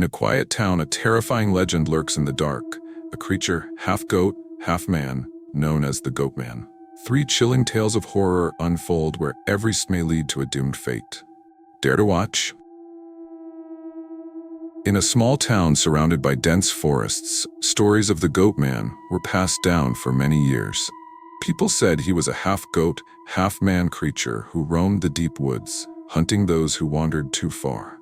In a quiet town, a terrifying legend lurks in the dark, a creature, half goat, half man, known as the Goatman. 3 chilling tales of horror unfold where every may lead to a doomed fate. Dare to watch? In a small town surrounded by dense forests, stories of the Goatman were passed down for many years. People said he was a half-goat, half-man creature who roamed the deep woods, hunting those who wandered too far.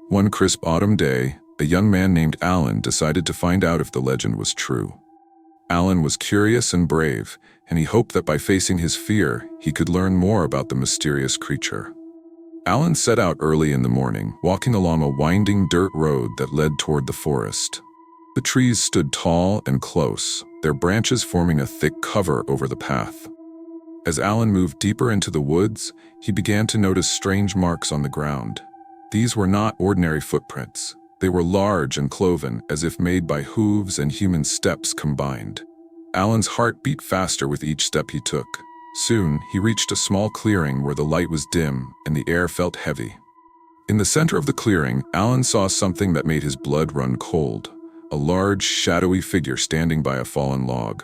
One crisp autumn day, a young man named Alan decided to find out if the legend was true. Alan was curious and brave, and he hoped that by facing his fear, he could learn more about the mysterious creature. Alan set out early in the morning, walking along a winding dirt road that led toward the forest. The trees stood tall and close, their branches forming a thick cover over the path. As Alan moved deeper into the woods, he began to notice strange marks on the ground. These were not ordinary footprints. They were large and cloven, as if made by hooves and human steps combined. Alan's heart beat faster with each step he took. Soon, he reached a small clearing where the light was dim and the air felt heavy. In the center of the clearing, Alan saw something that made his blood run cold. A large, shadowy figure standing by a fallen log.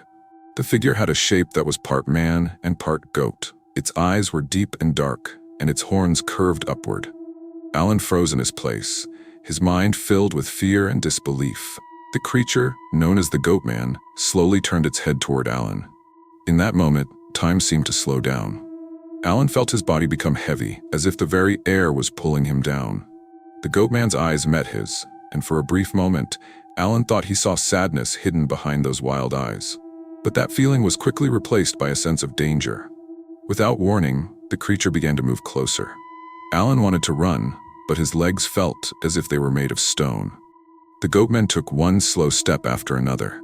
The figure had a shape that was part man and part goat. Its eyes were deep and dark, and its horns curved upward. Alan froze in his place, his mind filled with fear and disbelief. The creature, known as the Goatman, slowly turned its head toward Alan. In that moment, time seemed to slow down. Alan felt his body become heavy, as if the very air was pulling him down. The Goatman's eyes met his, and for a brief moment, Alan thought he saw sadness hidden behind those wild eyes. But that feeling was quickly replaced by a sense of danger. Without warning, the creature began to move closer. Alan wanted to run, but his legs felt as if they were made of stone. The Goatman took one slow step after another.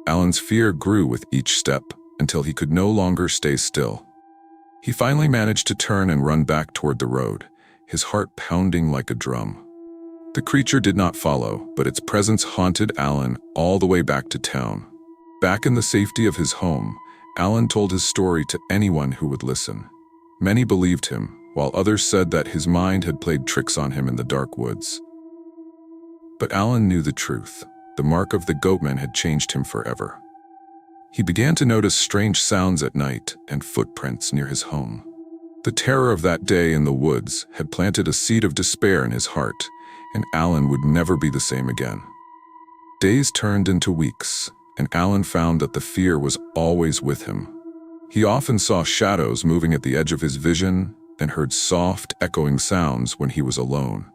Alan's fear grew with each step until he could no longer stay still. He finally managed to turn and run back toward the road, his heart pounding like a drum. The creature did not follow, but its presence haunted Alan all the way back to town. Back in the safety of his home, Alan told his story to anyone who would listen. Many believed him, while others said that his mind had played tricks on him in the dark woods. But Alan knew the truth. The mark of the Goatman had changed him forever. He began to notice strange sounds at night and footprints near his home. The terror of that day in the woods had planted a seed of despair in his heart, and Alan would never be the same again. Days turned into weeks, and Alan found that the fear was always with him. He often saw shadows moving at the edge of his vision and heard soft, echoing sounds when he was alone.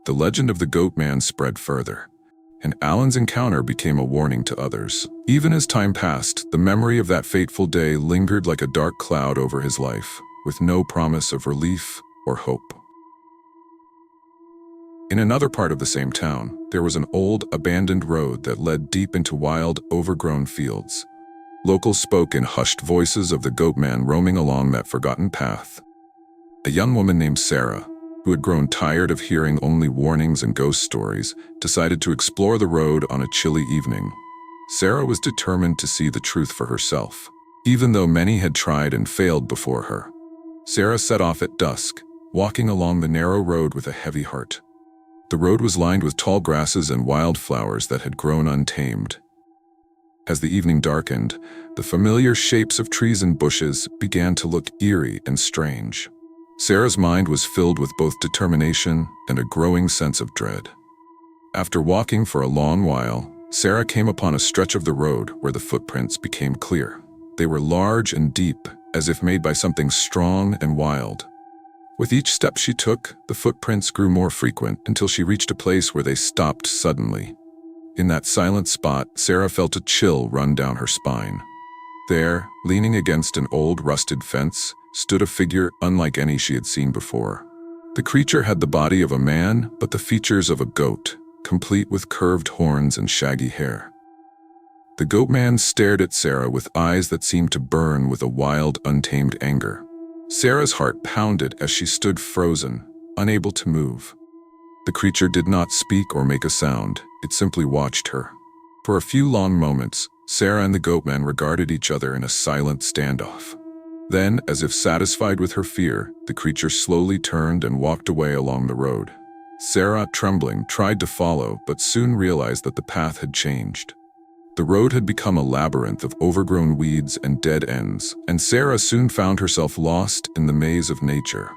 The legend of the Goatman spread further, and Alan's encounter became a warning to others. Even as time passed, the memory of that fateful day lingered like a dark cloud over his life, with no promise of relief or hope. In another part of the same town, there was an old, abandoned road that led deep into wild, overgrown fields. Locals spoke in hushed voices of the Goatman roaming along that forgotten path. A young woman named Sarah, who had grown tired of hearing only warnings and ghost stories, decided to explore the road on a chilly evening. Sarah was determined to see the truth for herself, even though many had tried and failed before her. Sarah set off at dusk, walking along the narrow road with a heavy heart. The road was lined with tall grasses and wildflowers that had grown untamed. As the evening darkened, the familiar shapes of trees and bushes began to look eerie and strange. Sarah's mind was filled with both determination and a growing sense of dread. After walking for a long while, Sarah came upon a stretch of the road where the footprints became clear. They were large and deep, as if made by something strong and wild. With each step she took, the footprints grew more frequent until she reached a place where they stopped suddenly. In that silent spot, Sarah felt a chill run down her spine. There, leaning against an old rusted fence, stood a figure unlike any she had seen before. The creature had the body of a man, but the features of a goat, complete with curved horns and shaggy hair. The Goatman stared at Sarah with eyes that seemed to burn with a wild, untamed anger. Sarah's heart pounded as she stood frozen, unable to move. The creature did not speak or make a sound, it simply watched her. For a few long moments, Sarah and the Goatman regarded each other in a silent standoff. Then, as if satisfied with her fear, the creature slowly turned and walked away along the road. Sarah, trembling, tried to follow, but soon realized that the path had changed. The road had become a labyrinth of overgrown weeds and dead ends, and Sarah soon found herself lost in the maze of nature.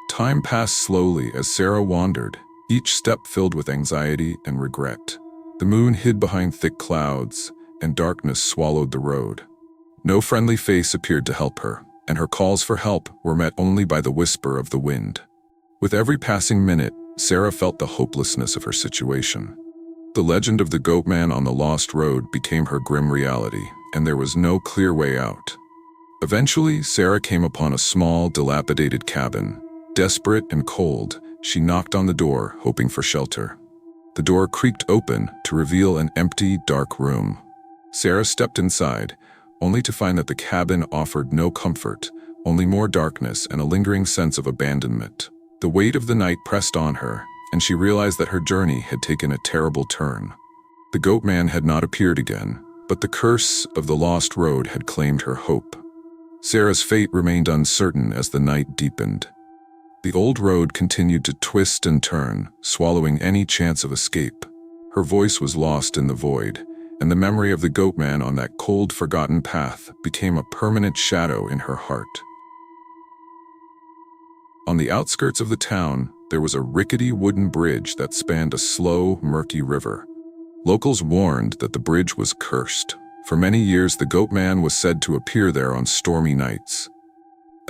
Time passed slowly as Sarah wandered, each step filled with anxiety and regret. The moon hid behind thick clouds, and darkness swallowed the road. No friendly face appeared to help her, and her calls for help were met only by the whisper of the wind. With every passing minute, Sarah felt the hopelessness of her situation. The legend of the Goatman on the lost road became her grim reality, and there was no clear way out. Eventually, Sarah came upon a small, dilapidated cabin. Desperate and cold, she knocked on the door, hoping for shelter. The door creaked open to reveal an empty, dark room. Sarah stepped inside, only to find that the cabin offered no comfort, only more darkness and a lingering sense of abandonment. The weight of the night pressed on her, and she realized that her journey had taken a terrible turn. The Goatman had not appeared again, but the curse of the lost road had claimed her hope. Sarah's fate remained uncertain as the night deepened. The old road continued to twist and turn, swallowing any chance of escape. Her voice was lost in the void, and the memory of the Goatman on that cold, forgotten path became a permanent shadow in her heart. On the outskirts of the town, there was a rickety wooden bridge that spanned a slow, murky river. Locals warned that the bridge was cursed. For many years, the Goatman was said to appear there on stormy nights.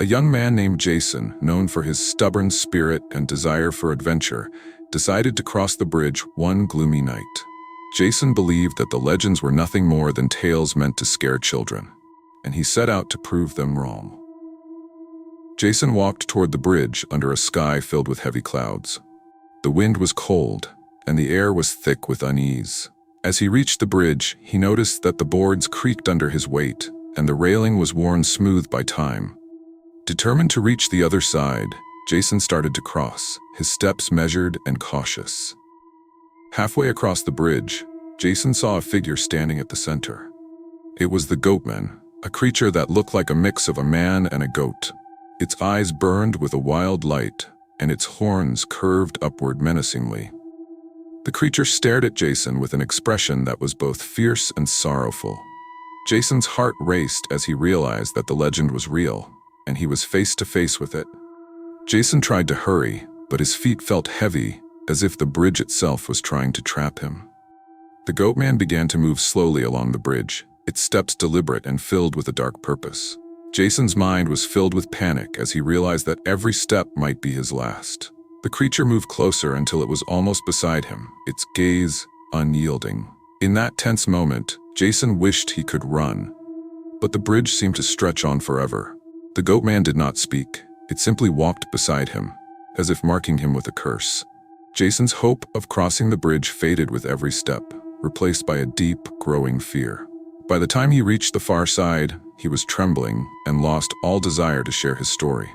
A young man named Jason, known for his stubborn spirit and desire for adventure, decided to cross the bridge one gloomy night. Jason believed that the legends were nothing more than tales meant to scare children, and he set out to prove them wrong. Jason walked toward the bridge under a sky filled with heavy clouds. The wind was cold, and the air was thick with unease. As he reached the bridge, he noticed that the boards creaked under his weight, and the railing was worn smooth by time. Determined to reach the other side, Jason started to cross, his steps measured and cautious. Halfway across the bridge, Jason saw a figure standing at the center. It was the Goatman, a creature that looked like a mix of a man and a goat. Its eyes burned with a wild light, and its horns curved upward menacingly. The creature stared at Jason with an expression that was both fierce and sorrowful. Jason's heart raced as he realized that the legend was real, and he was face to face with it. Jason tried to hurry, but his feet felt heavy, as if the bridge itself was trying to trap him. The Goatman began to move slowly along the bridge, its steps deliberate and filled with a dark purpose. Jason's mind was filled with panic as he realized that every step might be his last. The creature moved closer until it was almost beside him, its gaze unyielding. In that tense moment, Jason wished he could run. But the bridge seemed to stretch on forever. The Goatman did not speak. It simply walked beside him, as if marking him with a curse. Jason's hope of crossing the bridge faded with every step, replaced by a deep, growing fear. By the time he reached the far side, he was trembling and lost all desire to share his story.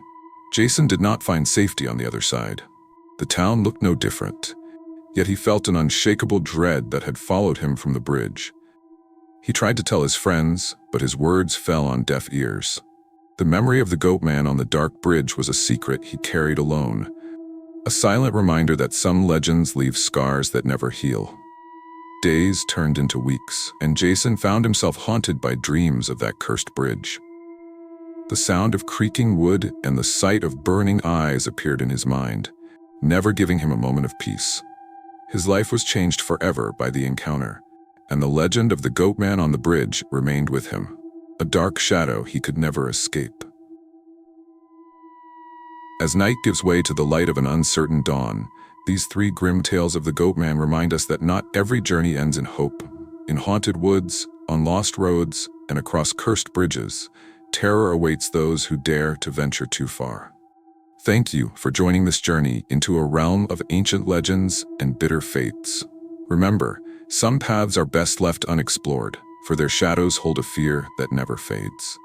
Jason did not find safety on the other side. The town looked no different, yet he felt an unshakable dread that had followed him from the bridge. He tried to tell his friends, but his words fell on deaf ears. The memory of the Goatman on the dark bridge was a secret he carried alone, a silent reminder that some legends leave scars that never heal. Days turned into weeks, and Jason found himself haunted by dreams of that cursed bridge. The sound of creaking wood and the sight of burning eyes appeared in his mind, never giving him a moment of peace. His life was changed forever by the encounter, and the legend of the Goatman on the bridge remained with him, a dark shadow he could never escape. As night gives way to the light of an uncertain dawn, these three grim tales of the Goatman remind us that not every journey ends in hope. In haunted woods, on lost roads, and across cursed bridges, terror awaits those who dare to venture too far. Thank you for joining this journey into a realm of ancient legends and bitter fates. Remember, some paths are best left unexplored, for their shadows hold a fear that never fades.